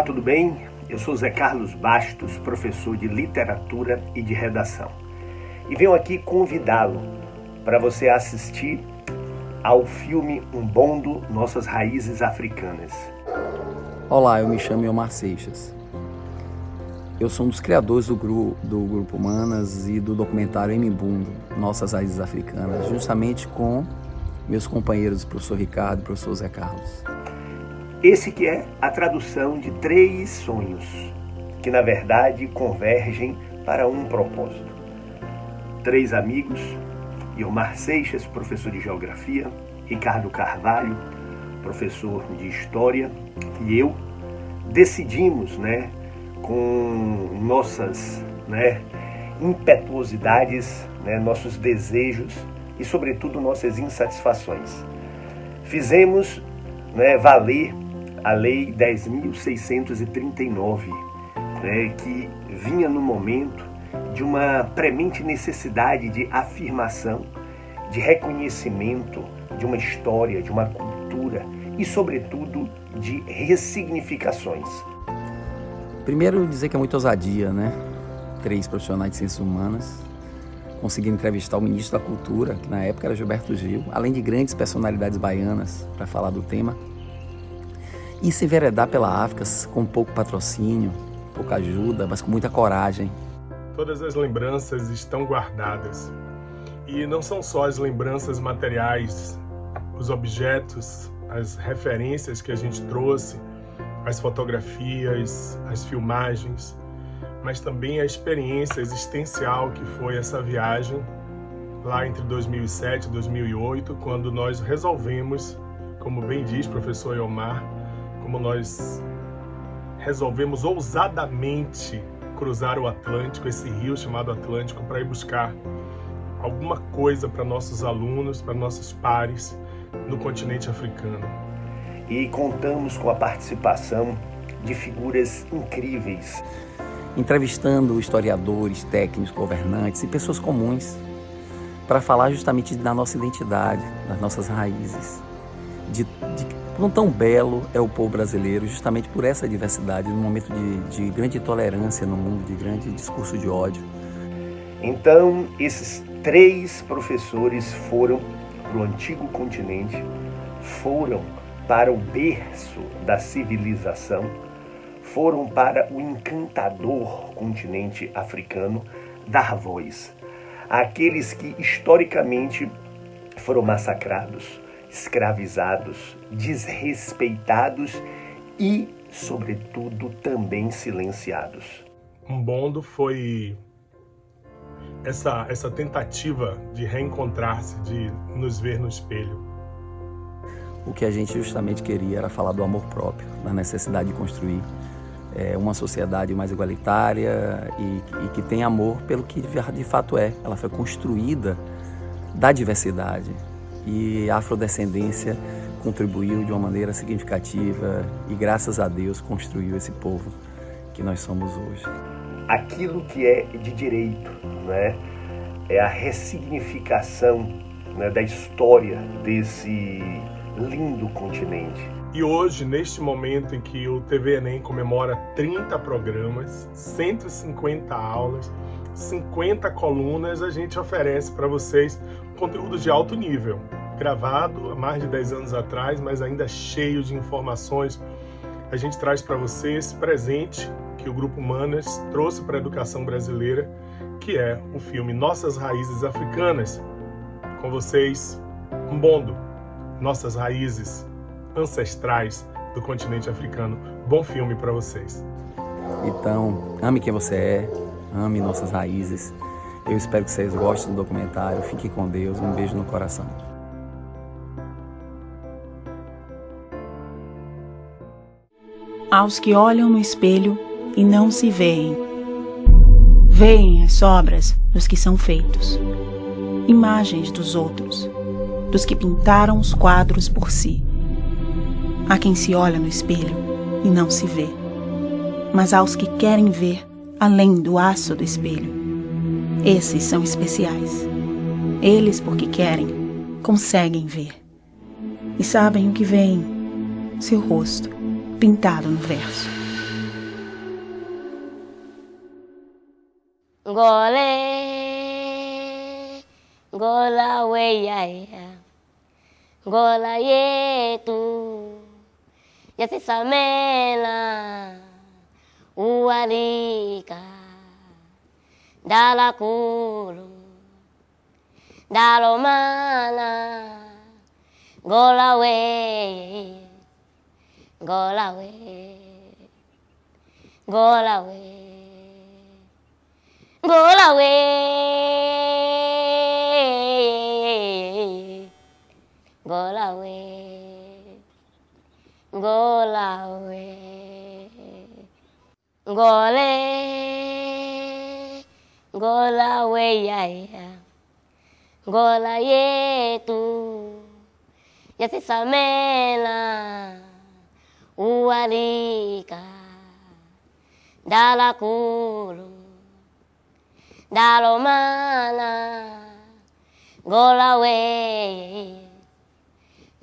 Olá, tudo bem? Eu sou Zé Carlos Bastos, professor de literatura e de redação. E venho aqui convidá-lo para você assistir ao filme Umbondo, Nossas Raízes Africanas. Olá, eu me chamo Omar Seixas. Eu sou um dos criadores do Grupo Humanas e do documentário Umbondo, Nossas Raízes Africanas, justamente com meus companheiros, o professor Ricardo e o professor Zé Carlos. Esse que é a tradução de 3 sonhos, que na verdade convergem para um propósito. 3 amigos, Omar Seixas, professor de Geografia, Ricardo Carvalho, professor de História, e eu, decidimos, com nossas impetuosidades, nossos desejos e, sobretudo, nossas insatisfações. Fizemos valer a Lei 10.639, que vinha no momento de uma premente necessidade de afirmação, de reconhecimento de uma história, de uma cultura e, sobretudo, de ressignificações. Primeiro, dizer que é muita ousadia, 3 profissionais de ciências humanas conseguiram entrevistar o ministro da Cultura, que na época era Gilberto Gil, além de grandes personalidades baianas para falar do tema, e se enveredar pela África com pouco patrocínio, pouca ajuda, mas com muita coragem. Todas as lembranças estão guardadas. E não são só as lembranças materiais, os objetos, as referências que a gente trouxe, as fotografias, as filmagens, mas também a experiência existencial que foi essa viagem lá entre 2007 e 2008, quando nós resolvemos, como bem diz o professor Omar, como nós resolvemos ousadamente cruzar o Atlântico, esse rio chamado Atlântico, para ir buscar alguma coisa para nossos alunos, para nossos pares no continente africano. E contamos com a participação de figuras incríveis, entrevistando historiadores, técnicos, governantes e pessoas comuns para falar justamente da nossa identidade, das nossas raízes, de quão tão belo é o povo brasileiro, justamente por essa diversidade, num momento de grande intolerância no mundo, de grande discurso de ódio. Então, esses 3 professores foram para o antigo continente, foram para o berço da civilização, foram para o encantador continente africano dar voz àqueles que historicamente foram massacrados, escravizados, desrespeitados e, sobretudo, também silenciados. Umbondo foi essa tentativa de reencontrar-se, de nos ver no espelho. O que a gente justamente queria era falar do amor próprio, da necessidade de construir uma sociedade mais igualitária e que tem amor pelo que de fato é. Ela foi construída da diversidade e a afrodescendência contribuiu de uma maneira significativa e, graças a Deus, construiu esse povo que nós somos hoje. Aquilo que é de direito, é a ressignificação da história desse lindo continente. E hoje, neste momento em que o TV Enem comemora 30 programas, 150 aulas, 50 colunas, a gente oferece para vocês conteúdo de alto nível, gravado há mais de 10 anos atrás, mas ainda cheio de informações. A gente traz para você esse presente que o Grupo Humanas trouxe para a educação brasileira, que é o filme Nossas Raízes Africanas. Com vocês, Umbondo, Nossas Raízes Ancestrais do continente africano. Bom filme para vocês. Então, ame quem você é, ame nossas raízes. Eu espero que vocês gostem do documentário. Fique com Deus. Um beijo no coração. Aos que olham no espelho e não se veem, veem as sobras dos que são feitos, imagens dos outros, dos que pintaram os quadros por si. Há quem se olha no espelho e não se vê, mas há os que querem ver além do aço do espelho. Esses são especiais. Eles, porque querem, conseguem ver. E sabem o que veem: seu rosto, pintado no verso. Gole, gola weya, gola yetu, yasi samela, ualika, dala kulu, dalo mana, gola we, gola we, gola we. Gola away, gola away, gola away, gole, gola away, gola yetu, yasi samela, ualika, dala kulu. Dalo mana, gola away,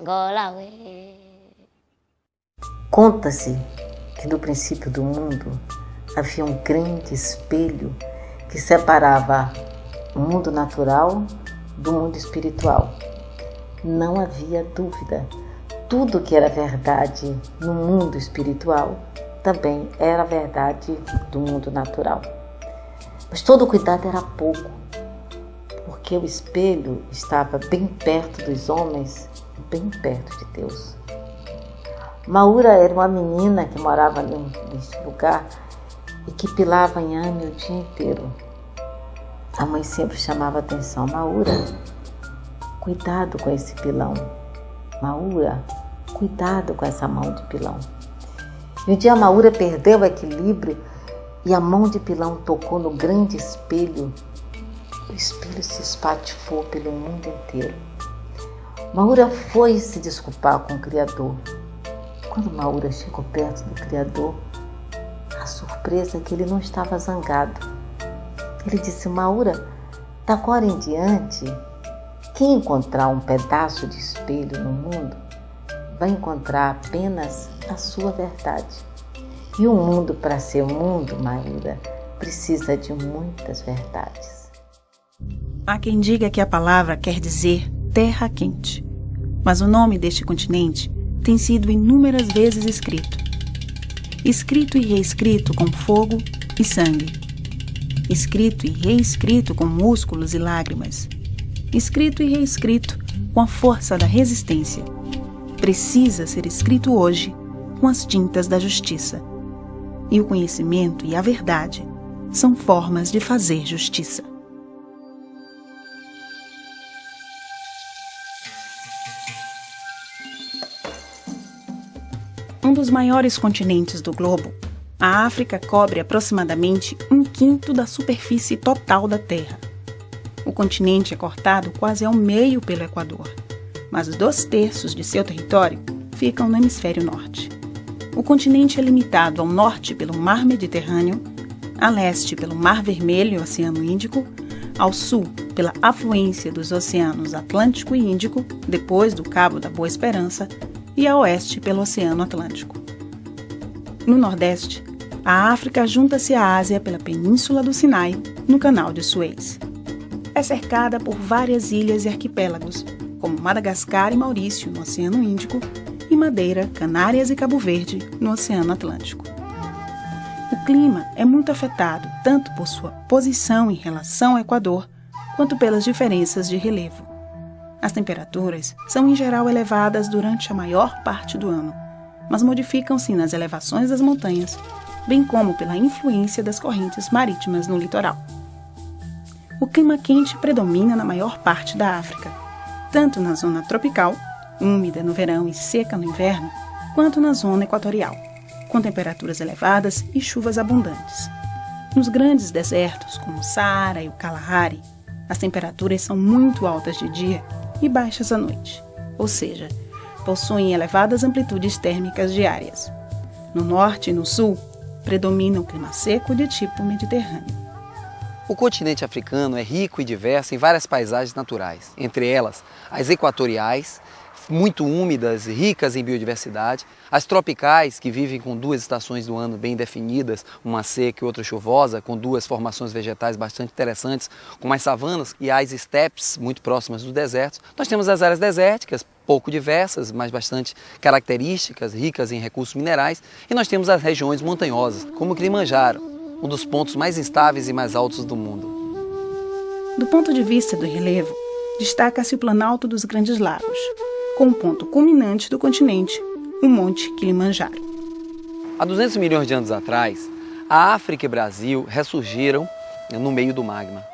gola away. Conta-se que no princípio do mundo havia um grande espelho que separava o mundo natural do mundo espiritual. Não havia dúvida. Tudo que era verdade no mundo espiritual também era verdade do mundo natural. Mas todo cuidado era pouco, porque o espelho estava bem perto dos homens, bem perto de Deus. Maura era uma menina que morava nesse lugar e que pilava inhame o dia inteiro. A mãe sempre chamava atenção: Maura, cuidado com esse pilão. Maura, cuidado com essa mão de pilão. E um dia a Maura perdeu o equilíbrio e a mão de pilão tocou no grande espelho. O espelho se espatifou pelo mundo inteiro. Maura foi se desculpar com o Criador. Quando Maura chegou perto do Criador, a surpresa é que ele não estava zangado. Ele disse: Maura, da agora em diante, quem encontrar um pedaço de espelho no mundo vai encontrar apenas a sua verdade. E o mundo, para ser mundo, Maura, precisa de muitas verdades. Há quem diga que a palavra quer dizer terra quente, mas o nome deste continente tem sido inúmeras vezes escrito. Escrito e reescrito com fogo e sangue. Escrito e reescrito com músculos e lágrimas. Escrito e reescrito com a força da resistência. Precisa ser escrito hoje com as tintas da justiça. E o conhecimento e a verdade são formas de fazer justiça. Um dos maiores continentes do globo, a África cobre aproximadamente 1/5 da superfície total da Terra. O continente é cortado quase ao meio pelo Equador, mas 2/3 de seu território ficam no hemisfério norte. O continente é limitado ao norte pelo Mar Mediterrâneo, a leste pelo Mar Vermelho e Oceano Índico, ao sul pela afluência dos oceanos Atlântico e Índico, depois do Cabo da Boa Esperança, e a oeste pelo Oceano Atlântico. No nordeste, a África junta-se à Ásia pela Península do Sinai, no Canal de Suez. É cercada por várias ilhas e arquipélagos, como Madagascar e Maurício, no Oceano Índico, e Madeira, Canárias e Cabo Verde, no Oceano Atlântico. O clima é muito afetado tanto por sua posição em relação ao Equador, quanto pelas diferenças de relevo. As temperaturas são em geral elevadas durante a maior parte do ano, mas modificam-se nas elevações das montanhas, bem como pela influência das correntes marítimas no litoral. O clima quente predomina na maior parte da África, tanto na zona tropical, úmida no verão e seca no inverno, quanto na zona equatorial, com temperaturas elevadas e chuvas abundantes. Nos grandes desertos, como o Saara e o Kalahari, as temperaturas são muito altas de dia e baixas à noite, ou seja, possuem elevadas amplitudes térmicas diárias. No norte e no sul, predomina o clima seco de tipo mediterrâneo. O continente africano é rico e diverso em várias paisagens naturais, entre elas as equatoriais, muito úmidas, ricas em biodiversidade. As tropicais, que vivem com 2 estações do ano bem definidas, uma seca e outra chuvosa, com 2 formações vegetais bastante interessantes, como as savanas e as estepes, muito próximas dos desertos. Nós temos as áreas desérticas, pouco diversas, mas bastante características, ricas em recursos minerais. E nós temos as regiões montanhosas, como o Kilimanjaro, um dos pontos mais instáveis e mais altos do mundo. Do ponto de vista do relevo, destaca-se o Planalto dos Grandes Lagos, com o ponto culminante do continente, o Monte Kilimanjaro. Há 200 milhões de anos atrás, a África e o Brasil ressurgiram no meio do magma.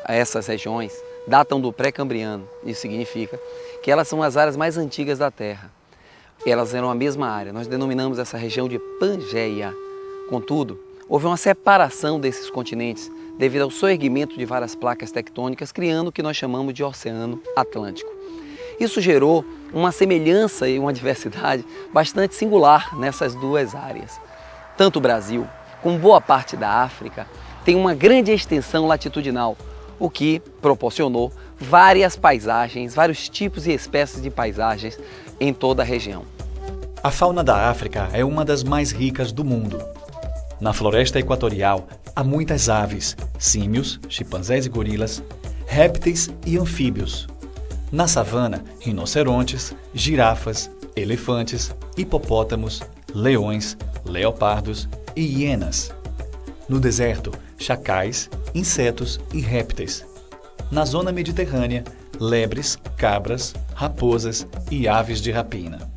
Essas regiões datam do pré-cambriano. Isso significa que elas são as áreas mais antigas da Terra. Elas eram a mesma área. Nós denominamos essa região de Pangeia. Contudo, houve uma separação desses continentes devido ao soerguimento de várias placas tectônicas, criando o que nós chamamos de Oceano Atlântico. Isso gerou uma semelhança e uma diversidade bastante singular nessas 2 áreas. Tanto o Brasil como boa parte da África tem uma grande extensão latitudinal, o que proporcionou várias paisagens, vários tipos e espécies de paisagens em toda a região. A fauna da África é uma das mais ricas do mundo. Na floresta equatorial, há muitas aves, símios, chimpanzés e gorilas, répteis e anfíbios. Na savana, rinocerontes, girafas, elefantes, hipopótamos, leões, leopardos e hienas. No deserto, chacais, insetos e répteis. Na zona mediterrânea, lebres, cabras, raposas e aves de rapina.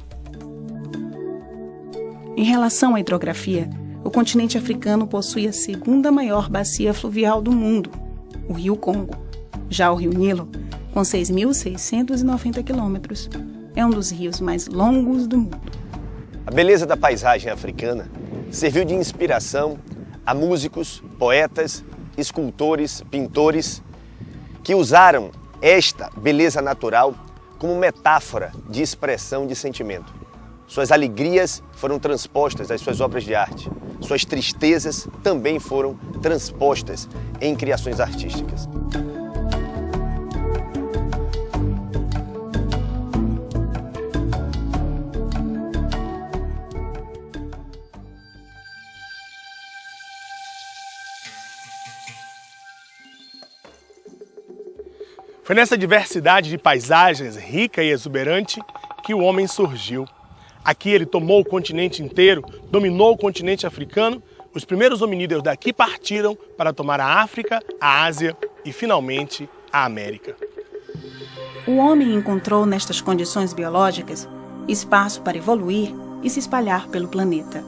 Em relação à hidrografia, o continente africano possui a 2ª maior bacia fluvial do mundo, o Rio Congo. Já o Rio Nilo, com 6.690 quilômetros, é um dos rios mais longos do mundo. A beleza da paisagem africana serviu de inspiração a músicos, poetas, escultores, pintores, que usaram esta beleza natural como metáfora de expressão de sentimento. Suas alegrias foram transpostas às suas obras de arte. Suas tristezas também foram transpostas em criações artísticas. Foi nessa diversidade de paisagens rica e exuberante que o homem surgiu. Aqui ele tomou o continente inteiro, dominou o continente africano. Os primeiros hominídeos daqui partiram para tomar a África, a Ásia e, finalmente, a América. O homem encontrou nestas condições biológicas espaço para evoluir e se espalhar pelo planeta.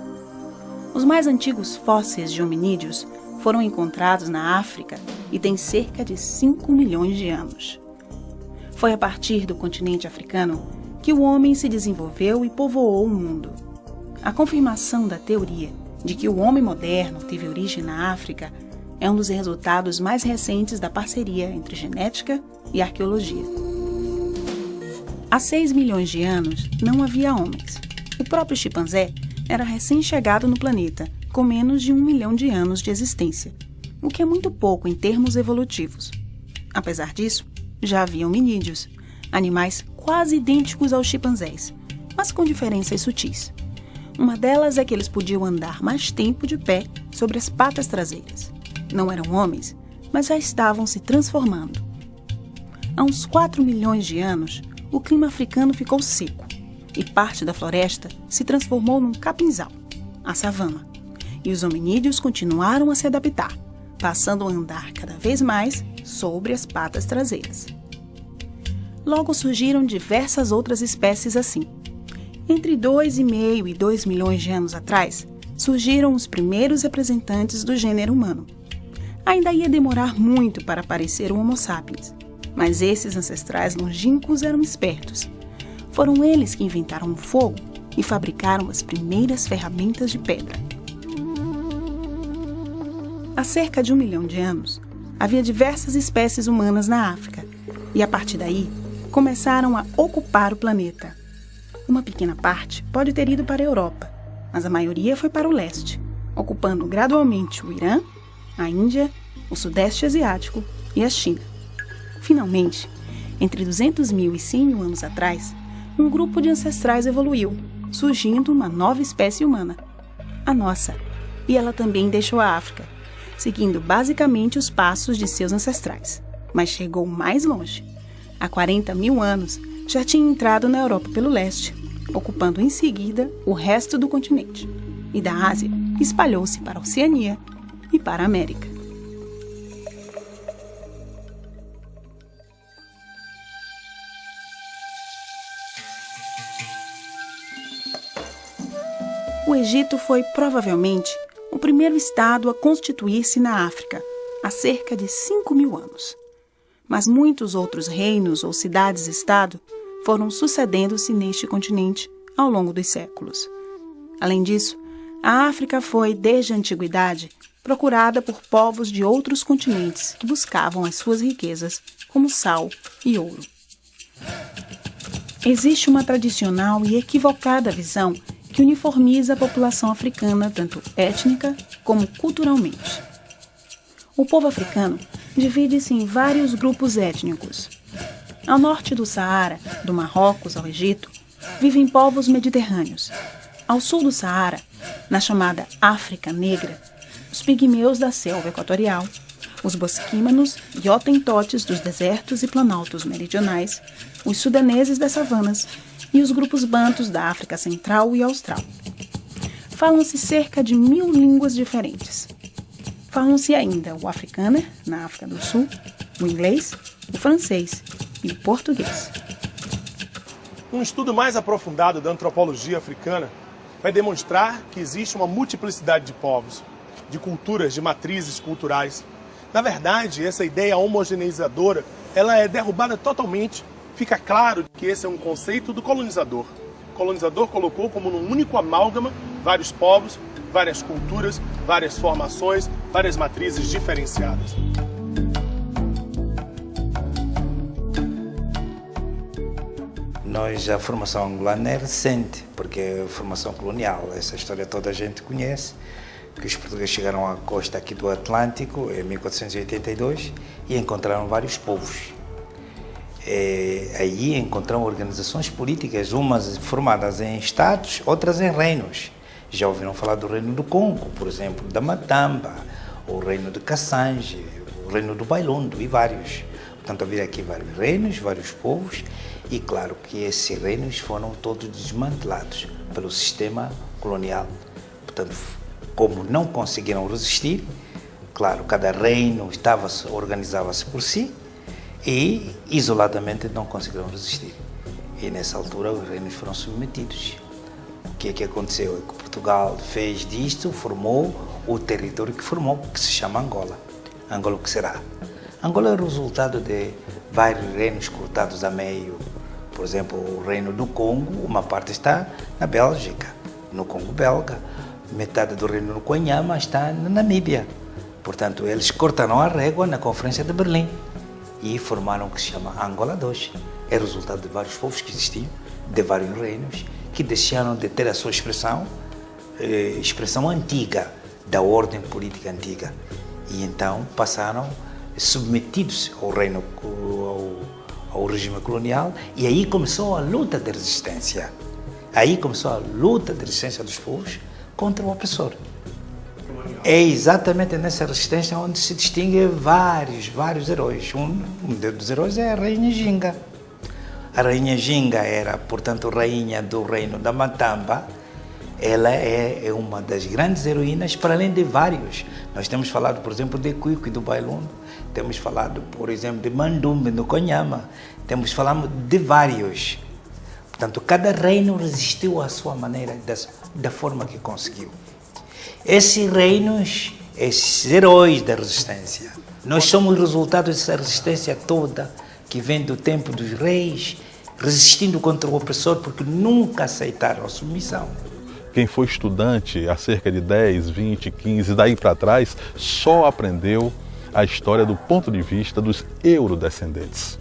Os mais antigos fósseis de hominídeos foram encontrados na África e têm cerca de 5 milhões de anos. Foi a partir do continente africano que o homem se desenvolveu e povoou o mundo. A confirmação da teoria de que o homem moderno teve origem na África é um dos resultados mais recentes da parceria entre genética e arqueologia. Há 6 milhões de anos não havia homens. O próprio chimpanzé era recém-chegado no planeta, com menos de 1 milhão de anos de existência, o que é muito pouco em termos evolutivos. Apesar disso, já havia hominídeos, animais quase idênticos aos chimpanzés, mas com diferenças sutis. Uma delas é que eles podiam andar mais tempo de pé sobre as patas traseiras. Não eram homens, mas já estavam se transformando. Há uns 4 milhões de anos, o clima africano ficou seco e parte da floresta se transformou num capinzal, a savana. E os hominídeos continuaram a se adaptar, passando a andar cada vez mais sobre as patas traseiras. Logo surgiram diversas outras espécies assim. Entre 2,5 e 2 milhões de anos atrás, surgiram os primeiros representantes do gênero humano. Ainda ia demorar muito para aparecer o Homo sapiens, mas esses ancestrais longínquos eram espertos. Foram eles que inventaram o fogo e fabricaram as primeiras ferramentas de pedra. Há cerca de 1 milhão de anos, havia diversas espécies humanas na África, e a partir daí, começaram a ocupar o planeta. Uma pequena parte pode ter ido para a Europa, mas a maioria foi para o leste, ocupando gradualmente o Irã, a Índia, o Sudeste Asiático e a China. Finalmente, entre 200 mil e 100 mil anos atrás, um grupo de ancestrais evoluiu, surgindo uma nova espécie humana, a nossa, e ela também deixou a África, seguindo basicamente os passos de seus ancestrais, mas chegou mais longe. Há 40 mil anos, já tinha entrado na Europa pelo leste, ocupando em seguida o resto do continente, e da Ásia espalhou-se para a Oceania e para a América. O Egito foi provavelmente o primeiro estado a constituir-se na África, há cerca de 5 mil anos. Mas muitos outros reinos ou cidades-estado foram sucedendo-se neste continente ao longo dos séculos. Além disso, a África foi, desde a antiguidade, procurada por povos de outros continentes que buscavam as suas riquezas, como sal e ouro. Existe uma tradicional e equivocada visão que uniformiza a população africana tanto étnica como culturalmente. O povo africano divide-se em vários grupos étnicos. Ao norte do Saara, do Marrocos ao Egito, vivem povos mediterrâneos. Ao sul do Saara, na chamada África Negra, os pigmeus da selva equatorial, os bosquímanos e hotentotes dos desertos e planaltos meridionais, os sudaneses das savanas e os grupos bantus da África Central e Austral. Falam-se cerca de 1000 línguas diferentes. Falam-se ainda o africâner, na África do Sul, o inglês, o francês e o português. Um estudo mais aprofundado da antropologia africana vai demonstrar que existe uma multiplicidade de povos, de culturas, de matrizes culturais. Na verdade, essa ideia homogeneizadora, ela é derrubada totalmente. Fica claro que esse é um conceito do colonizador. O colonizador colocou como num único amálgama vários povos, várias culturas, várias formações, várias matrizes diferenciadas. A formação angolana é recente, porque é a formação colonial. Essa história toda a gente conhece, que os portugueses chegaram à costa aqui do Atlântico em 1482 e encontraram vários povos. Aí encontraram organizações políticas, umas formadas em estados, outras em reinos. Já ouviram falar do reino do Congo, por exemplo, da Matamba, o reino de Kassange, o reino do Bailondo e vários. Portanto, havia aqui vários reinos, vários povos, e claro que esses reinos foram todos desmantelados pelo sistema colonial. Portanto, como não conseguiram resistir, claro, cada reino organizava-se por si, e isoladamente não conseguiram resistir. E nessa altura os reinos foram submetidos. O que é que aconteceu? É que Portugal fez disto, formou o território que formou, que se chama Angola. Angola o que será? Angola é o resultado de vários reinos cortados a meio. Por exemplo, o reino do Congo, uma parte está na Bélgica, no Congo belga. Metade do reino do Quanyama está na Namíbia. Portanto, eles cortaram a régua na Conferência de Berlim e formaram o que se chama Angola II. É resultado de vários povos que existiam, de vários reinos, que deixaram de ter a sua expressão antiga, da ordem política antiga. E então passaram submetidos ao reino, ao regime colonial, e aí começou a luta de resistência. Aí começou a luta de resistência dos povos contra o opressor. É exatamente nessa resistência onde se distingue vários heróis. Um dos heróis é a Rainha Ginga. A Rainha Ginga era, portanto, rainha do reino da Matamba. Ela é uma das grandes heroínas, para além de vários. Nós temos falado, por exemplo, de Cuico e do Bailondo. Temos falado, por exemplo, de Mandumbe, do Quanyama. Temos falado de vários. Portanto, cada reino resistiu à sua maneira, da forma que conseguiu. Esses reinos, esses heróis da resistência, nós somos o resultado dessa resistência toda que vem do tempo dos reis, resistindo contra o opressor porque nunca aceitaram a submissão. Quem foi estudante há cerca de 10, 20, 15, daí para trás, só aprendeu a história do ponto de vista dos eurodescendentes.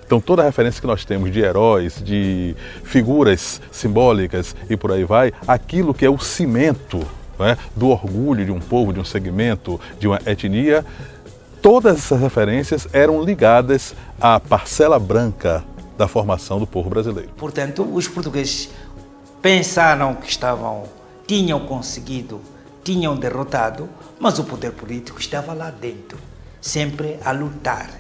Então toda a referência que nós temos de heróis, de figuras simbólicas e por aí vai, aquilo que é o cimento, né, do orgulho de um povo, de um segmento, de uma etnia, todas essas referências eram ligadas à parcela branca da formação do povo brasileiro. Portanto, os portugueses pensaram que tinham conseguido, tinham derrotado, mas o poder político estava lá dentro, sempre a lutar.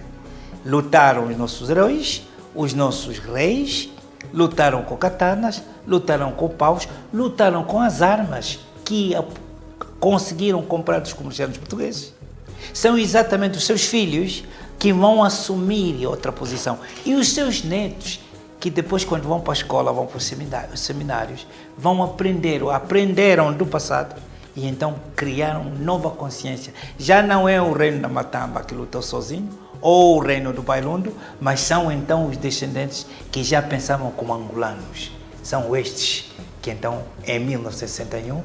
Lutaram os nossos heróis, os nossos reis, lutaram com katanas, lutaram com paus, lutaram com as armas que conseguiram comprar dos comerciantes portugueses. São exatamente os seus filhos que vão assumir outra posição. E os seus netos, que depois, quando vão para a escola, vão para os seminários, aprenderam do passado e então criaram nova consciência. Já não é o reino da Matamba que lutou sozinho, ou o reino do Bailundo, mas são então os descendentes que já pensavam como angolanos. São estes que então, em 1961,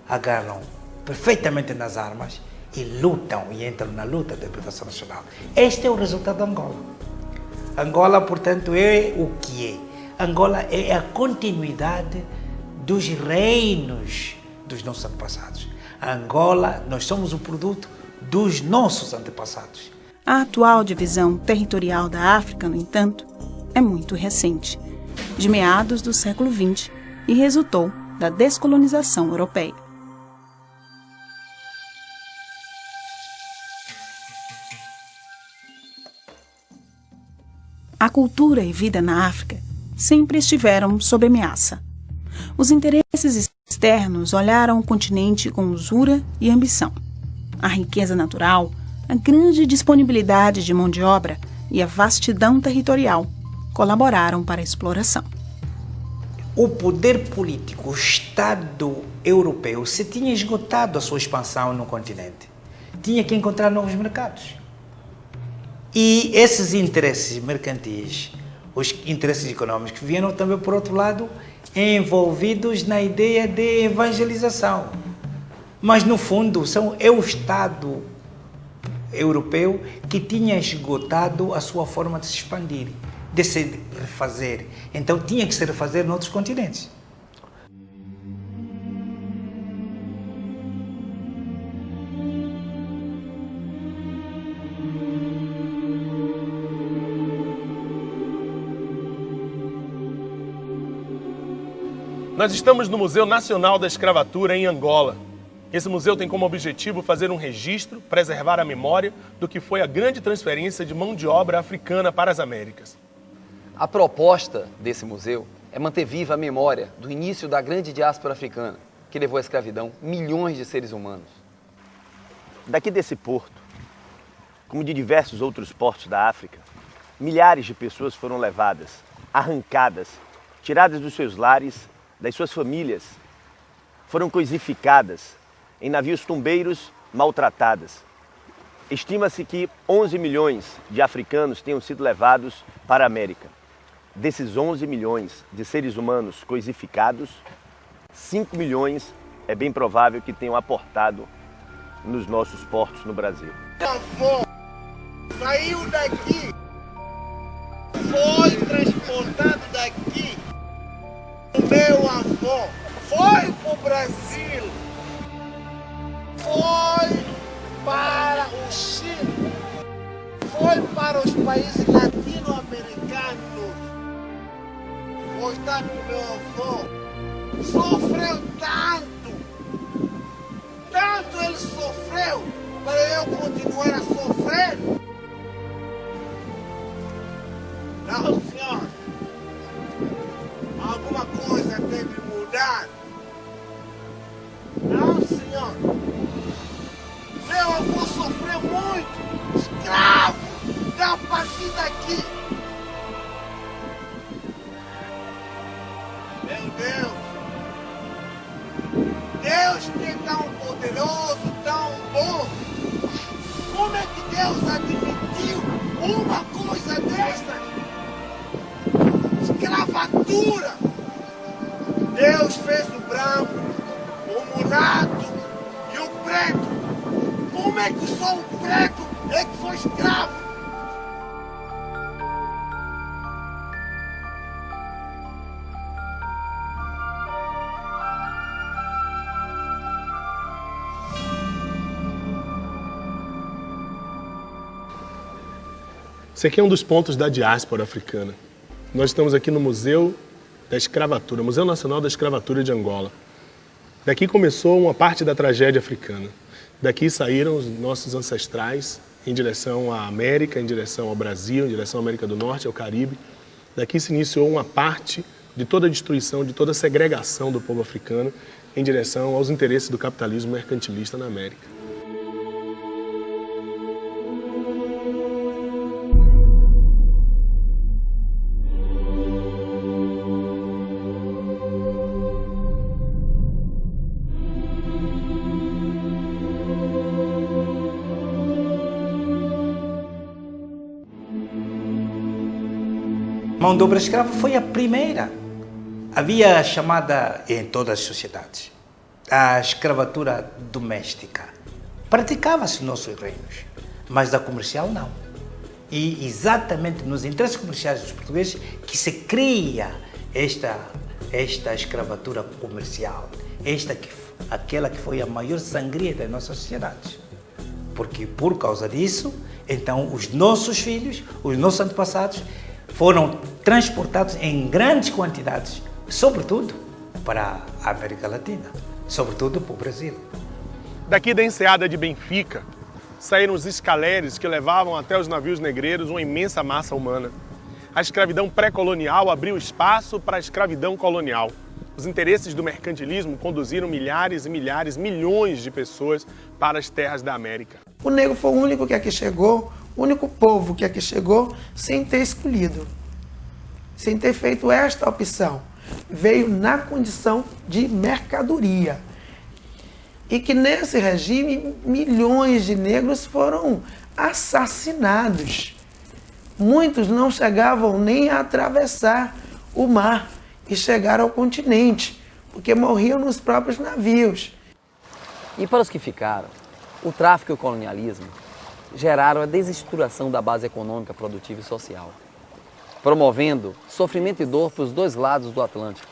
agarram perfeitamente nas armas e lutam e entram na luta da libertação nacional. Este é o resultado da Angola. Angola, portanto, é o que é. Angola é a continuidade dos reinos dos nossos antepassados. Angola, nós somos o produto dos nossos antepassados. A atual divisão territorial da África, no entanto, é muito recente, de meados do século XX, e resultou da descolonização europeia. A cultura e vida na África sempre estiveram sob ameaça. Os interesses externos olharam o continente com usura e ambição. A riqueza natural, a grande disponibilidade de mão de obra e a vastidão territorial colaboraram para a exploração. O poder político, o Estado europeu, se tinha esgotado a sua expansão no continente. Tinha que encontrar novos mercados. E esses interesses mercantis, os interesses econômicos, vieram também, por outro lado, envolvidos na ideia de evangelização. Mas, no fundo, é o Estado europeu que tinha esgotado a sua forma de se expandir, de se refazer. Então, tinha que se refazer noutros continentes. Nós estamos no Museu Nacional da Escravatura, em Angola. Esse museu tem como objetivo fazer um registro, preservar a memória do que foi a grande transferência de mão de obra africana para as Américas. A proposta desse museu é manter viva a memória do início da grande diáspora africana, que levou à escravidão milhões de seres humanos. Daqui desse porto, como de diversos outros portos da África, milhares de pessoas foram levadas, arrancadas, tiradas dos seus lares, das suas famílias, foram coisificadas em navios tumbeiros maltratadas. Estima-se que 11 milhões de africanos tenham sido levados para a América. Desses 11 milhões de seres humanos coisificados, 5 milhões é bem provável que tenham aportado nos nossos portos no Brasil. Meu avô saiu daqui, foi transportado daqui. O meu avô foi para o Brasil, foi para o Chile, foi para os países latino-americanos. Portanto, meu avô sofreu tanto ele sofreu, para eu continuar a sofrer. Não, senhor. Alguma coisa tem que mudar. Não, senhor. Meu avô sofreu muito. Escravo. A partir daqui. Meu Deus. Deus que é tão poderoso, tão bom. Como é que Deus admitiu uma coisa dessas? Escravatura. Deus fez o branco, o mulato e o preto. Como é que só o preto é que foi escravo? Esse aqui é um dos pontos da diáspora africana. Nós estamos aqui no Museu da Escravatura, Museu Nacional da Escravatura de Angola. Daqui começou uma parte da tragédia africana. Daqui saíram os nossos ancestrais em direção à América, em direção ao Brasil, em direção à América do Norte, ao Caribe. Daqui se iniciou uma parte de toda a destruição, de toda a segregação do povo africano em direção aos interesses do capitalismo mercantilista na América. Mão de obra escrava foi a primeira. Havia a chamada, em todas as sociedades, a escravatura doméstica. Praticava-se nos nossos reinos, mas da comercial não. E exatamente nos interesses comerciais dos portugueses que se cria esta escravatura comercial, aquela que foi a maior sangria das nossas sociedades. Porque por causa disso, então os nossos filhos, os nossos antepassados, foram transportados em grandes quantidades, sobretudo para a América Latina, sobretudo para o Brasil. Daqui da enseada de Benfica, saíram os escaleres que levavam até os navios negreiros uma imensa massa humana. A escravidão pré-colonial abriu espaço para a escravidão colonial. Os interesses do mercantilismo conduziram milhares e milhares, milhões de pessoas para as terras da América. O negro foi o único que aqui chegou, o único povo que aqui chegou sem ter escolhido, sem ter feito esta opção. Veio na condição de mercadoria. E que nesse regime, milhões de negros foram assassinados. Muitos não chegavam nem a atravessar o mar e chegar ao continente, porque morriam nos próprios navios. E para os que ficaram, o tráfico e o colonialismo geraram a desestruturação da base econômica, produtiva e social, promovendo sofrimento e dor para os dois lados do Atlântico.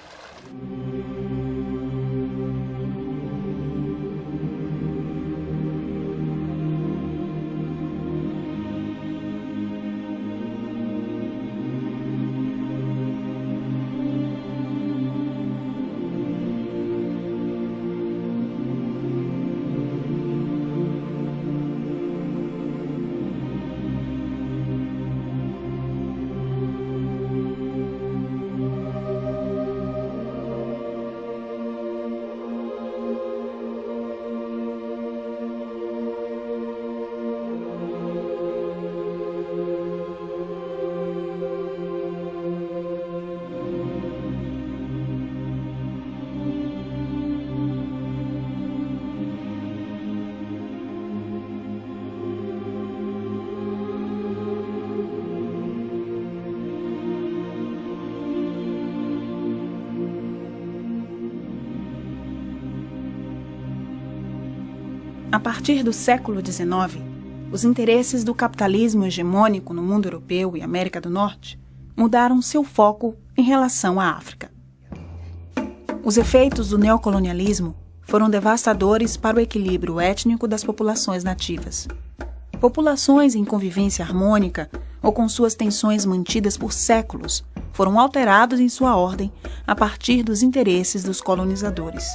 A partir do século XIX, os interesses do capitalismo hegemônico no mundo europeu e América do Norte mudaram seu foco em relação à África. Os efeitos do neocolonialismo foram devastadores para o equilíbrio étnico das populações nativas. Populações em convivência harmônica ou com suas tensões mantidas por séculos foram alterados em sua ordem a partir dos interesses dos colonizadores.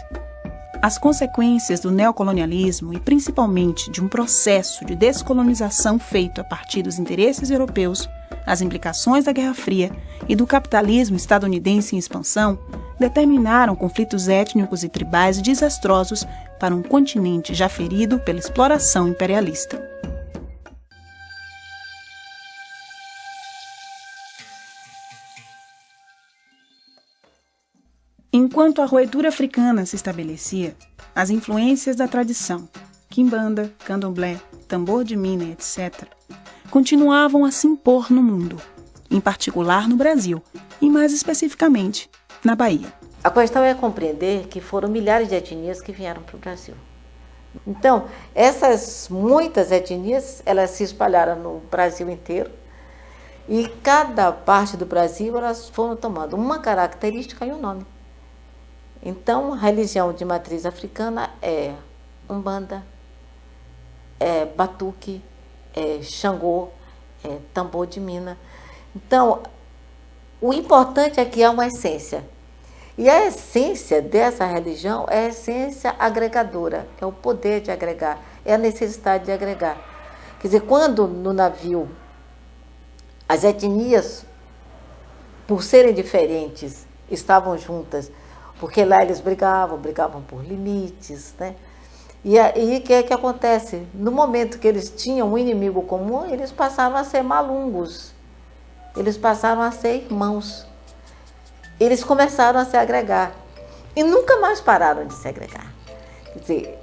As consequências do neocolonialismo e principalmente de um processo de descolonização feito a partir dos interesses europeus, as implicações da Guerra Fria e do capitalismo estadunidense em expansão determinaram conflitos étnicos e tribais desastrosos para um continente já ferido pela exploração imperialista. Enquanto a roetura africana se estabelecia, as influências da tradição, quimbanda, candomblé, tambor de mina, etc., continuavam a se impor no mundo, em particular no Brasil e mais especificamente na Bahia. A questão é compreender que foram milhares de etnias que vieram para o Brasil. Então, essas muitas etnias, elas se espalharam no Brasil inteiro e cada parte do Brasil elas foram tomando uma característica e um nome. Então, a religião de matriz africana é Umbanda, é Batuque, é Xangô, é Tambor de Mina. Então, O importante é que há uma essência. E a essência dessa religião é a essência agregadora, é o poder de agregar, é a necessidade de agregar. Quer dizer, quando no navio as etnias, por serem diferentes, estavam juntas, porque lá eles brigavam por limites, né? E aí o que é que acontece? No momento que eles tinham um inimigo comum, eles passaram a ser malungos, eles passaram a ser irmãos. Eles começaram a se agregar e nunca mais pararam de se agregar. Quer dizer,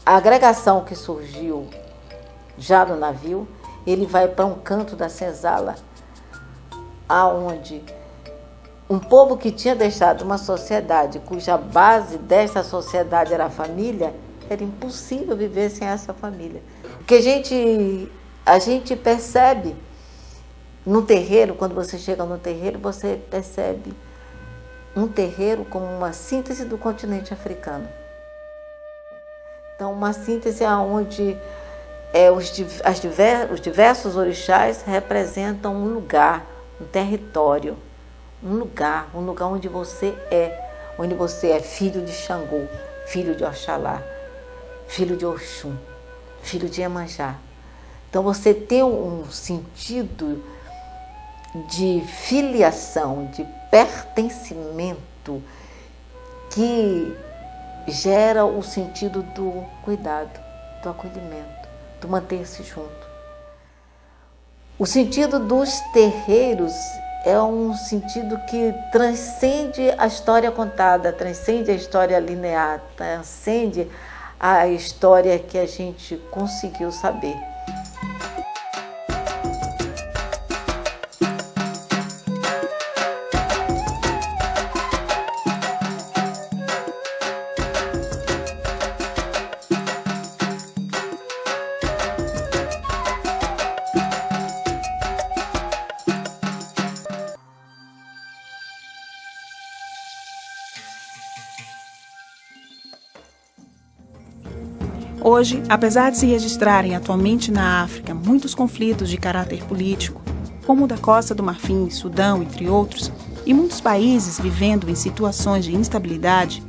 a agregação que surgiu já no navio, ele vai para um canto da senzala, aonde um povo que tinha deixado uma sociedade cuja base dessa sociedade era a família, era impossível viver sem essa família. Porque a gente percebe no terreiro, quando você chega no terreiro, você percebe um terreiro como uma síntese do continente africano. Então, uma síntese onde os diversos orixás representam um lugar, um território, um lugar onde você é filho de Xangô, filho de Oxalá, filho de Oxum, filho de Iemanjá. Então, você tem um sentido de filiação, de pertencimento que gera o sentido do cuidado, do acolhimento, do manter-se junto. O sentido dos terreiros é um sentido que transcende a história contada, transcende a história linear, transcende a história que a gente conseguiu saber. Hoje, apesar de se registrarem atualmente na África muitos conflitos de caráter político, como o da Costa do Marfim, Sudão, entre outros, e muitos países vivendo em situações de instabilidade,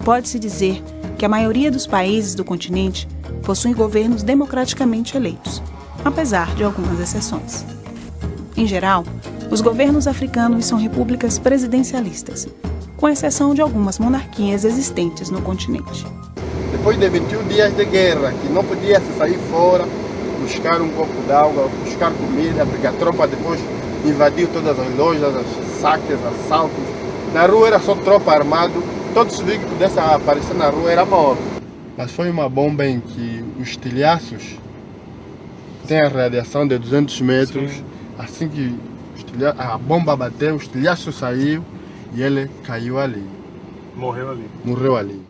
pode-se dizer que a maioria dos países do continente possuem governos democraticamente eleitos, apesar de algumas exceções. Em geral, os governos africanos são repúblicas presidencialistas, com exceção de algumas monarquias existentes no continente. Depois de 21 dias de guerra, que não podia sair fora, buscar um copo d'água, buscar comida, porque a tropa depois invadiu todas as lojas, saques, assaltos. Na rua era só tropa armada, todo civil que pudesse aparecer na rua era morto. Mas foi uma bomba em que os telhaços têm a radiação de 200 metros. Sim. Assim que a bomba bateu, os telhaços saiu e ele caiu ali. Morreu ali. Morreu ali.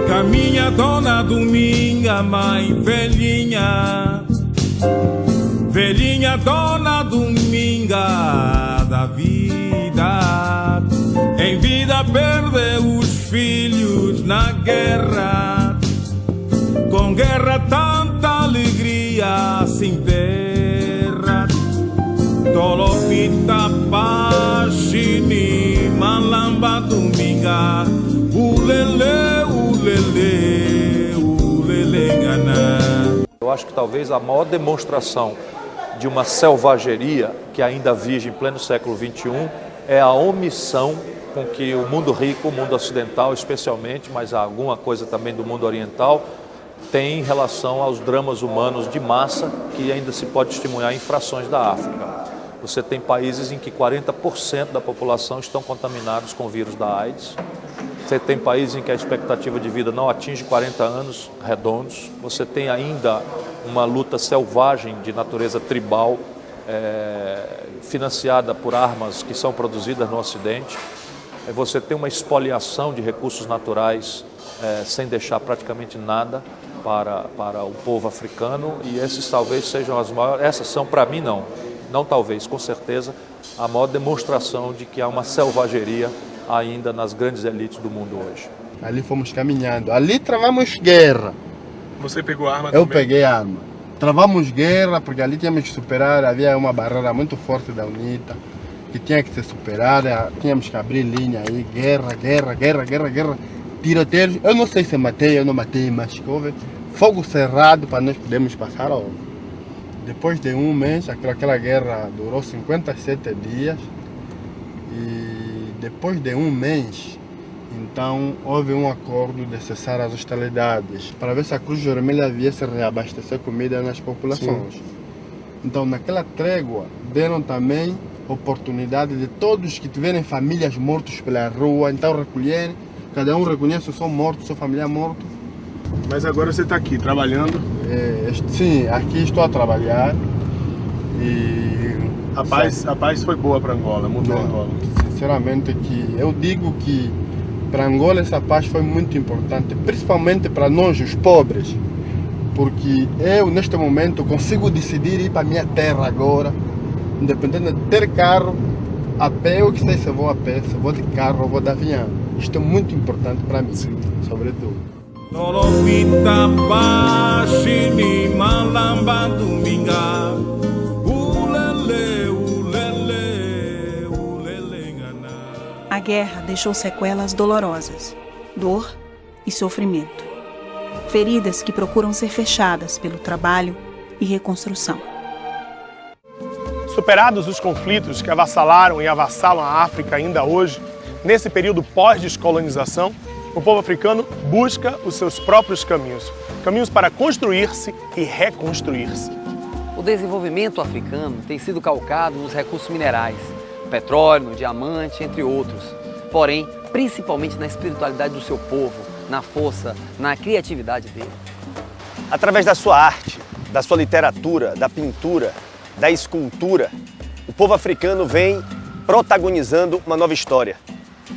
Caminha Dona Dominga, mãe velhinha, velhinha Dona Dominga da vida. Em vida perdeu os filhos na guerra, com guerra tanta alegria sem terra. Tolopita Pachini, Malamba Dominga, ulele, ulele, ulele ngana. Eu acho que talvez a maior demonstração de uma selvageria que ainda vige em pleno século XXI é a omissão com que o mundo rico, o mundo ocidental especialmente, mas alguma coisa também do mundo oriental, tem em relação aos dramas humanos de massa que ainda se pode testemunhar em frações da África. Você tem países em que 40% da população estão contaminados com o vírus da AIDS. Você tem países em que a expectativa de vida não atinge 40 anos redondos. Você tem ainda uma luta selvagem de natureza tribal, financiada por armas que são produzidas no Ocidente. Você tem uma expoliação de recursos naturais sem deixar praticamente nada para o povo africano, e esses talvez sejam as maiores, essas são para mim não talvez, com certeza, a maior demonstração de que há uma selvageria ainda nas grandes elites do mundo hoje. Ali fomos caminhando, ali travamos guerra. Você pegou a arma Eu também? peguei a arma. Travamos guerra porque ali tínhamos que superar, havia uma barreira muito forte da UNITA que tinha que ser superada, tínhamos que abrir linha aí, guerra, tiroteios. Eu não sei se matei ou não matei, mas houve fogo cerrado para nós podermos passar a obra. Depois de um mês, aquela guerra durou 57 dias e depois de um mês, então houve um acordo de cessar as hostilidades para ver se a Cruz Vermelha viesse reabastecer comida nas populações. Sim. Então naquela trégua deram também oportunidade de todos que tiverem famílias mortas pela rua, então recolherem, cada um reconhece o seu morto, o seu familiar morto. Mas agora você está aqui trabalhando? Sim, aqui estou a trabalhar e a paz foi boa para Angola, mudou Angola. Sinceramente que eu digo que para Angola essa paz foi muito importante, principalmente para nós os pobres, porque eu neste momento consigo decidir ir para a minha terra agora, independente de ter carro, a pé, eu que sei se eu vou a pé, se eu vou de carro ou vou de avião. Isto é muito importante para mim, sobretudo. A guerra deixou sequelas dolorosas, dor e sofrimento. Feridas que procuram ser fechadas pelo trabalho e reconstrução. Superados os conflitos que avassalaram e avassalam a África ainda hoje, nesse período pós-descolonização, o povo africano busca os seus próprios caminhos. Caminhos para construir-se e reconstruir-se. O desenvolvimento africano tem sido calcado nos recursos minerais, petróleo, no diamante, entre outros. Porém, principalmente na espiritualidade do seu povo, na força, na criatividade dele. Através da sua arte, da sua literatura, da pintura, da escultura, o povo africano vem protagonizando uma nova história,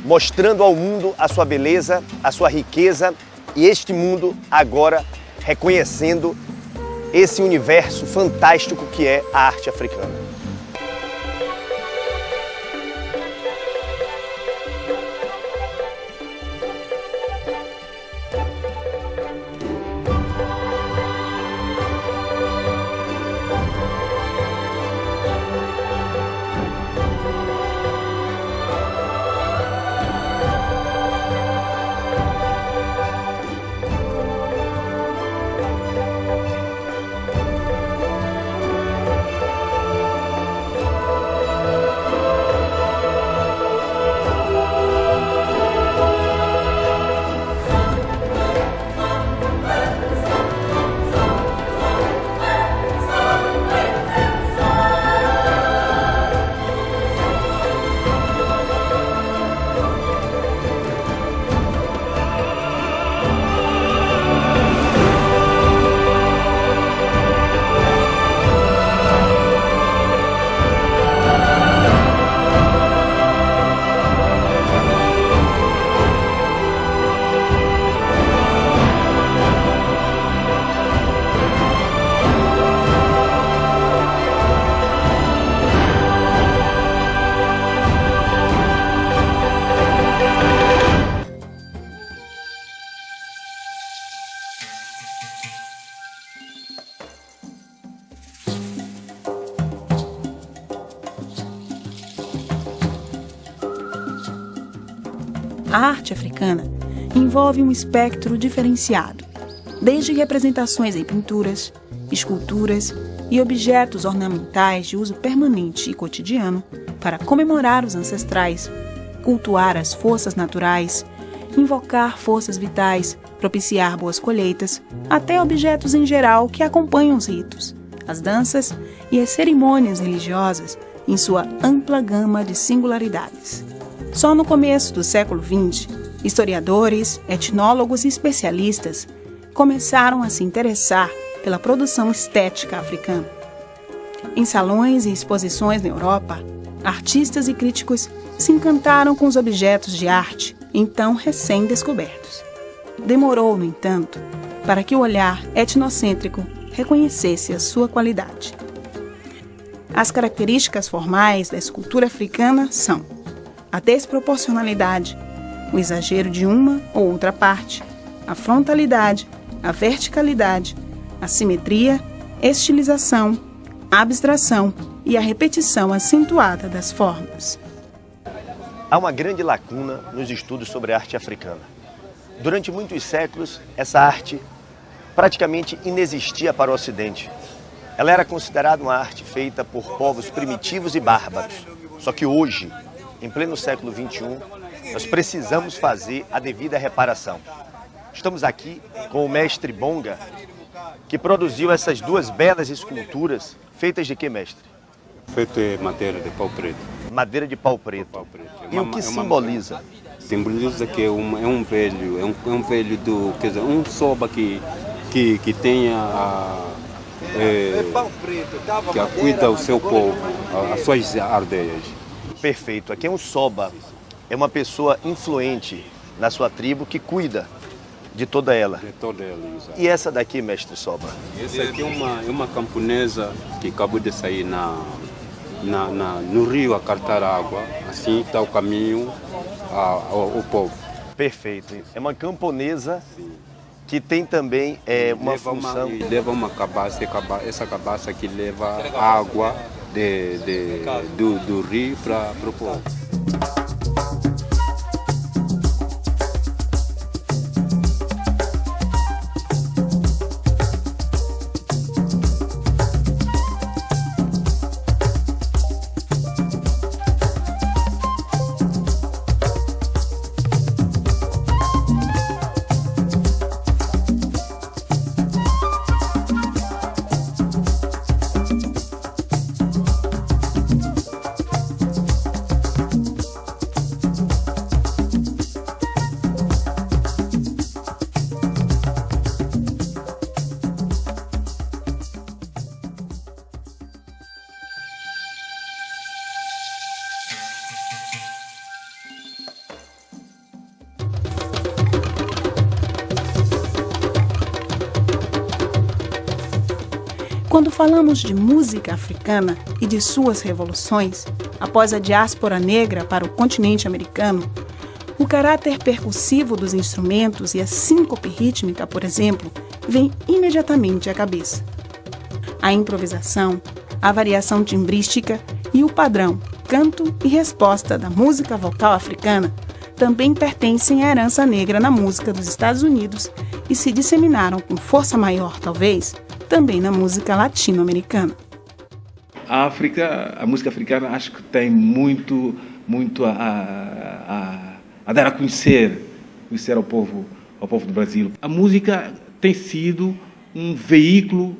mostrando ao mundo a sua beleza, a sua riqueza e este mundo agora reconhecendo esse universo fantástico que é a arte africana. A arte africana envolve um espectro diferenciado, desde representações em pinturas, esculturas e objetos ornamentais de uso permanente e cotidiano para comemorar os ancestrais, cultuar as forças naturais, invocar forças vitais, propiciar boas colheitas, até objetos em geral que acompanham os ritos, as danças e as cerimônias religiosas em sua ampla gama de singularidades. Só no começo do século XX, historiadores, etnólogos e especialistas começaram a se interessar pela produção estética africana. Em salões e exposições na Europa, artistas e críticos se encantaram com os objetos de arte então recém-descobertos. demorou, no entanto, para que o olhar etnocêntrico reconhecesse a sua qualidade. As características formais da escultura africana são a desproporcionalidade, o exagero de uma ou outra parte, a frontalidade, a verticalidade, a simetria, estilização, a abstração e a repetição acentuada das formas. Há uma grande lacuna nos estudos sobre a arte africana. Durante muitos séculos, essa arte praticamente inexistia para o Ocidente. Ela era considerada uma arte feita por povos primitivos e bárbaros. Só que hoje, em pleno século XXI, nós precisamos fazer a devida reparação. Estamos aqui com o mestre Bonga, que produziu essas duas belas esculturas feitas de que, mestre? Feito de madeira de pau preto. Madeira de pau preto. E o que simboliza? Simboliza que é um velho do, quer dizer, um soba que tenha que cuida o seu povo, as suas aldeias. Perfeito. Aqui é um soba, é uma pessoa influente na sua tribo que cuida de toda ela. De toda ela, exato. E essa daqui, mestre Soba? Essa aqui é uma camponesa que acabou de sair no rio a cartar água. Assim está o caminho ao povo. Perfeito. É uma camponesa. Sim. Que tem também uma função... Leva uma cabaça, essa cabaça que leva água do rio para o povo. Quando falamos de música africana e de suas revoluções, após a diáspora negra para o continente americano, o caráter percussivo dos instrumentos e a síncope rítmica, por exemplo, vem imediatamente à cabeça. A improvisação, a variação timbrística e o padrão canto e resposta da música vocal africana também pertencem à herança negra na música dos Estados Unidos e se disseminaram com força maior, talvez, também na música latino-americana. A África, a música africana, acho que tem muito a dar a conhecer ao povo do Brasil. A música tem sido um veículo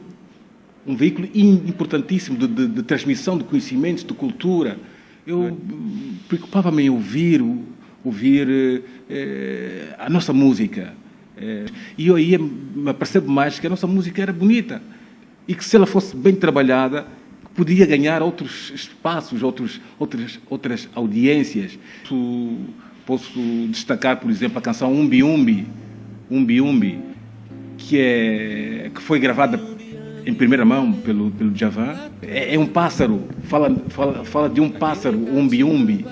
importantíssimo de transmissão de conhecimentos, de cultura. Eu preocupava-me em ouvir a nossa música. E eu aí me percebo mais que a nossa música era bonita e que, se ela fosse bem trabalhada, podia ganhar outros espaços, outras audiências. Posso destacar, por exemplo, a canção Umbi Umbi, que foi gravada em primeira mão pelo Djavan. É um pássaro, fala de um pássaro, Umbi Umbi,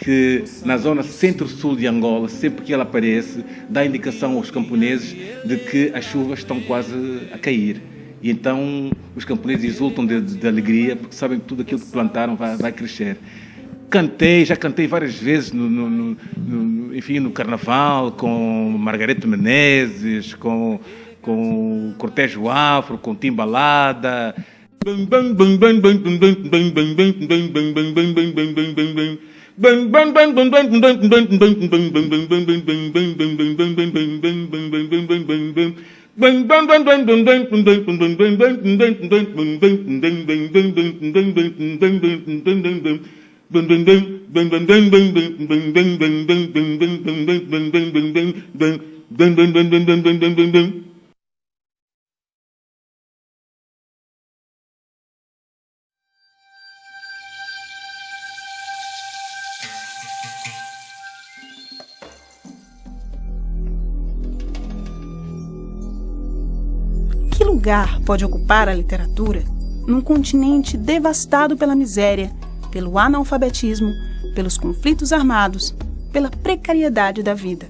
que na zona centro-sul de Angola, sempre que ela aparece, dá indicação aos camponeses de que as chuvas estão quase a cair. E então os camponeses exultam de alegria, porque sabem que tudo aquilo que plantaram vai crescer. Já cantei várias vezes no Carnaval, com Margarete Menezes, com Cortejo Afro, com Timbalada. que lugar pode ocupar a literatura num continente devastado pela miséria, pelo analfabetismo, pelos conflitos armados, pela precariedade da vida?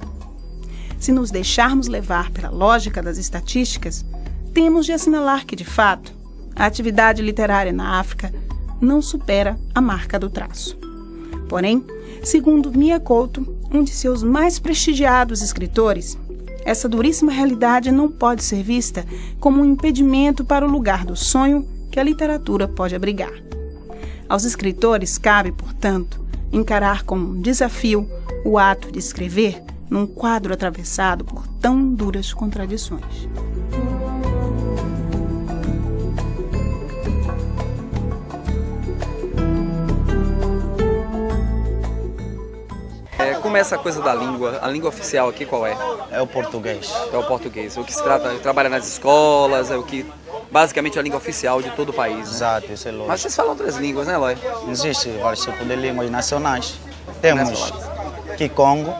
Se nos deixarmos levar pela lógica das estatísticas, temos de assinalar que, de fato, a atividade literária na África não supera a marca do traço. Porém, segundo Mia Couto, um de seus mais prestigiados escritores, essa duríssima realidade não pode ser vista como um impedimento para o lugar do sonho que a literatura pode abrigar. Aos escritores cabe, portanto, encarar como um desafio o ato de escrever num quadro atravessado por tão duras contradições. Como é essa coisa da língua? A língua oficial aqui qual é? É o português. É o português. O que se trata, trabalha nas escolas, é o que basicamente é a língua oficial de todo o país, né? Exato, isso é lógico. Mas vocês falam outras línguas, né, Eloy? Existem vários tipos de línguas nacionais. Temos Kikongo,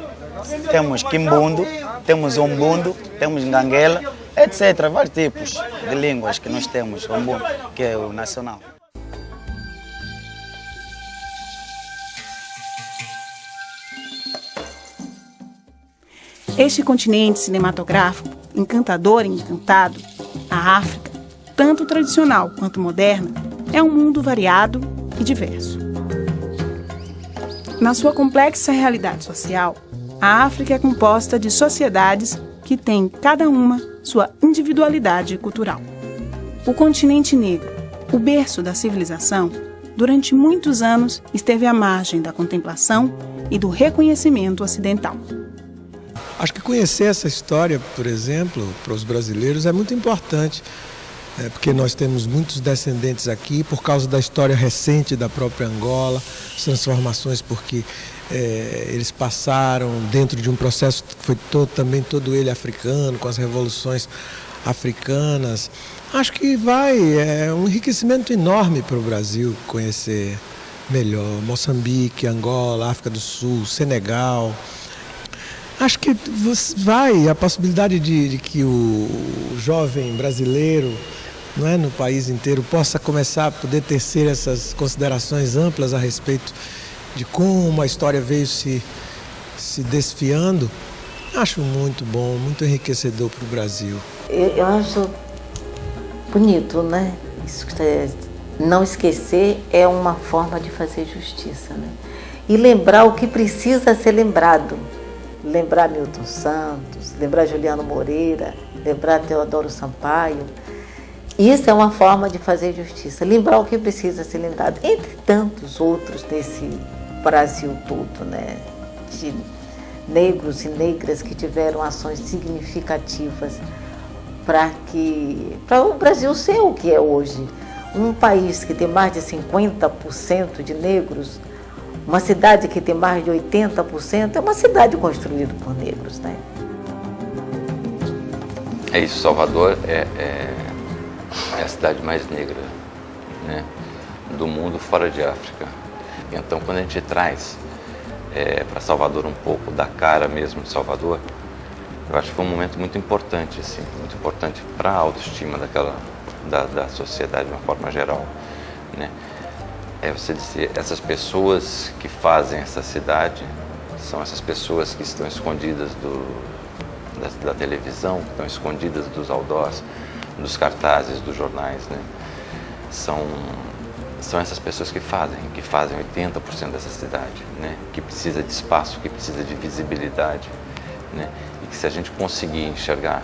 temos Kimbundo, temos Umbundo, temos Nganguela, etc. Vários tipos de línguas que nós temos, Umbundo, que é o nacional. Este continente cinematográfico, encantador e encantado, a África, tanto tradicional quanto moderna, é um mundo variado e diverso. Na sua complexa realidade social, a África é composta de sociedades que têm, cada uma, sua individualidade cultural. O continente negro, o berço da civilização, durante muitos anos esteve à margem da contemplação e do reconhecimento ocidental. Acho que conhecer essa história, por exemplo, para os brasileiros é muito importante, porque nós temos muitos descendentes aqui por causa da história recente da própria Angola, as transformações porque eles passaram dentro de um processo que foi também todo ele africano, com as revoluções africanas. Acho que é um enriquecimento enorme para o Brasil conhecer melhor Moçambique, Angola, África do Sul, Senegal. Acho que a possibilidade de que o jovem brasileiro, não é, no país inteiro, possa começar a poder tecer essas considerações amplas a respeito de como a história veio se desfiando, acho muito bom, muito enriquecedor para o Brasil. Eu acho bonito, né? Isso, não esquecer é uma forma de fazer justiça, né? E lembrar o que precisa ser lembrado. Lembrar Milton Santos, lembrar Juliano Moreira, lembrar Teodoro Sampaio. Isso é uma forma de fazer justiça, lembrar o que precisa ser lembrado, entre tantos outros desse Brasil todo, né? De negros e negras que tiveram ações significativas para o Brasil ser o que é hoje. Um país que tem mais de 50% de negros, uma cidade que tem mais de 80%, é uma cidade construída por negros, né? É isso, Salvador é a cidade mais negra, né, do mundo fora de África. Então, quando a gente traz para Salvador um pouco da cara mesmo de Salvador, eu acho que foi um momento muito importante, assim, muito importante para a autoestima da sociedade de uma forma geral, né? Você dizer, essas pessoas que fazem essa cidade são essas pessoas que estão escondidas da televisão, que estão escondidas dos outdoors, dos cartazes, dos jornais, né? São essas pessoas que fazem 80% dessa cidade, né? Que precisa de espaço, que precisa de visibilidade, né? E que se a gente conseguir enxergar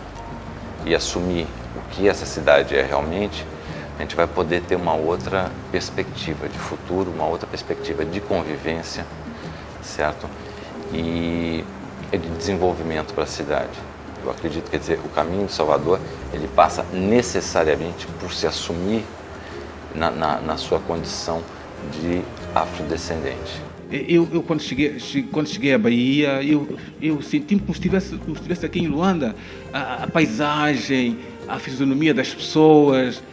e assumir o que essa cidade é realmente, a gente vai poder ter uma outra perspectiva de futuro, uma outra perspectiva de convivência, certo? E de desenvolvimento para a cidade. Eu acredito, quer dizer, o caminho de Salvador, ele passa necessariamente por se assumir na sua condição de afrodescendente. Eu quando cheguei à Bahia, eu senti como se estivesse aqui em Luanda. A paisagem, a fisionomia das pessoas,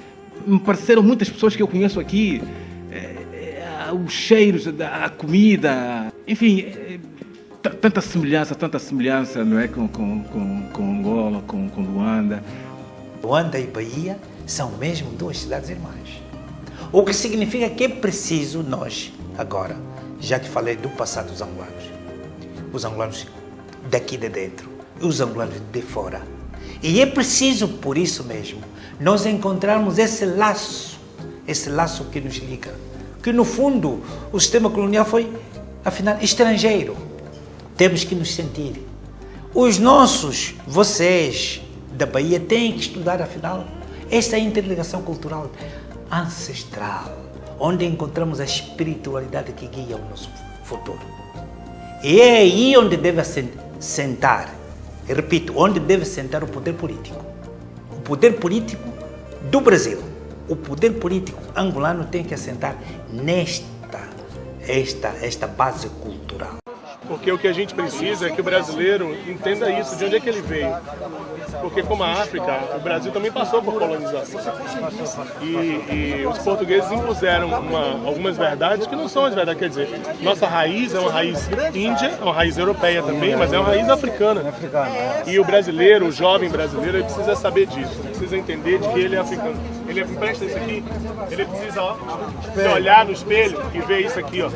me pareceram muitas pessoas que eu conheço aqui, os cheiros da comida, enfim, tanta semelhança, não é, com Angola, com Luanda. Luanda e Bahia são mesmo duas cidades irmãs. O que significa que é preciso nós, agora, já que falei do passado dos angolanos daqui de dentro e os angolanos de fora, e é preciso, por isso mesmo, nós encontrarmos esse laço que nos liga, que no fundo o sistema colonial foi, afinal, estrangeiro. Temos que nos sentir. Vocês da Bahia têm que estudar, afinal, esta interligação cultural ancestral, onde encontramos a espiritualidade que guia o nosso futuro. E é aí onde deve sentar, eu repito, onde deve sentar o poder político. O poder político do Brasil, o poder político angolano tem que assentar esta base cultural. Porque o que a gente precisa é que o brasileiro entenda isso, de onde é que ele veio. Porque como a África, o Brasil também passou por colonização. E os portugueses impuseram algumas verdades que não são as verdades. Quer dizer, nossa raiz é uma raiz índia, é uma raiz europeia também, mas é uma raiz africana. E o brasileiro, o jovem brasileiro, ele precisa saber disso. Ele precisa entender de que ele é africano. Ele presta isso aqui, ele precisa se olhar no espelho e ver isso aqui, ó.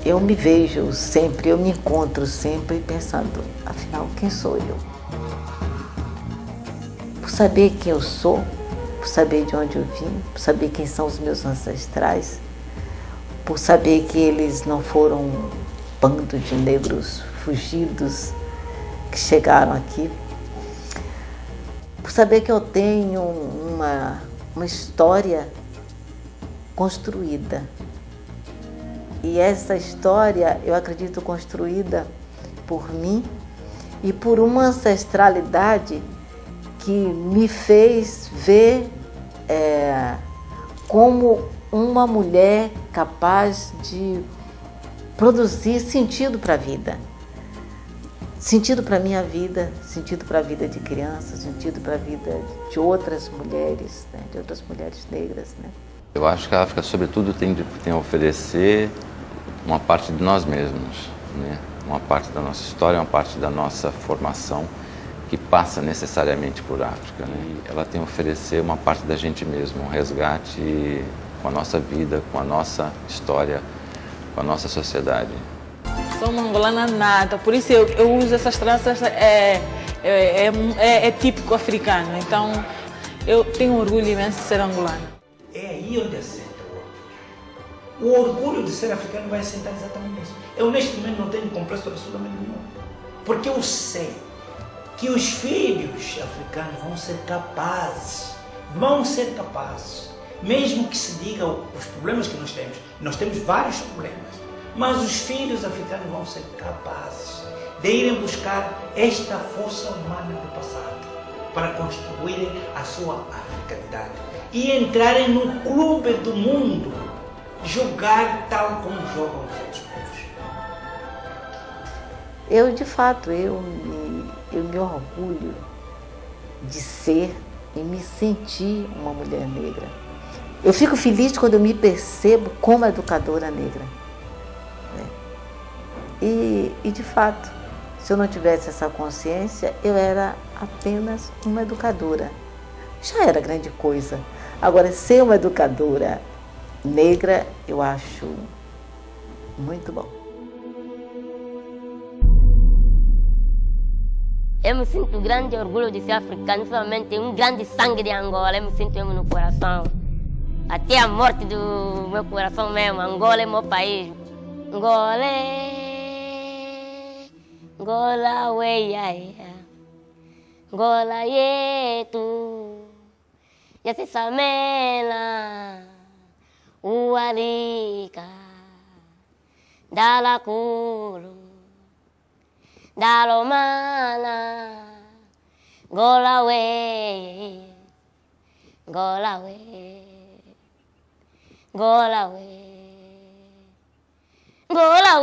Eu me vejo sempre, eu me encontro sempre pensando, afinal, quem sou eu? Por saber quem eu sou, por saber de onde eu vim, por saber quem são os meus ancestrais, por saber que eles não foram um bando de negros fugidos que chegaram aqui, por saber que eu tenho uma história construída. E essa história, eu acredito, construída por mim e por uma ancestralidade que me fez ver como uma mulher capaz de produzir sentido para a vida. Sentido para a minha vida, sentido para a vida de crianças, sentido para a vida de outras mulheres, né? De outras mulheres negras, né? Eu acho que a África, sobretudo, tem a oferecer uma parte de nós mesmos, né? Uma parte da nossa história, uma parte da nossa formação que passa necessariamente por África, né? Ela tem a oferecer uma parte da gente mesmo, um resgate com a nossa vida, com a nossa história, com a nossa sociedade. Sou uma angolana nata, por isso eu uso essas tranças, é típico africano, então eu tenho orgulho imenso de ser angolana. É aí onde assenta o orgulho de ser africano vai assentar exatamente nisso. Eu neste momento não tenho complexo absolutamente nenhum, porque eu sei que os filhos africanos vão ser capazes, mesmo que se diga os problemas que nós temos vários problemas, mas os filhos africanos vão ser capazes de irem buscar esta força humana do passado para construírem a sua africanidade e entrarem no clube do mundo, jogar tal como jogam os outros povos. Eu, de fato, eu me orgulho de ser e me sentir uma mulher negra. Eu fico feliz quando eu me percebo como educadora negra. Né? E, de fato, se eu não tivesse essa consciência, eu era apenas uma educadora. Já era grande coisa. Agora, ser uma educadora negra, eu acho muito bom. Eu me sinto grande orgulho de ser africano, principalmente um grande sangue de Angola, eu me sinto mesmo no coração. Até a morte do meu coração mesmo, Angola é meu país. Angola, Angola, Angola, yetu, yasesamela, uarika, dalakulu, dalomana, Angola, Angola, Angola, Angola,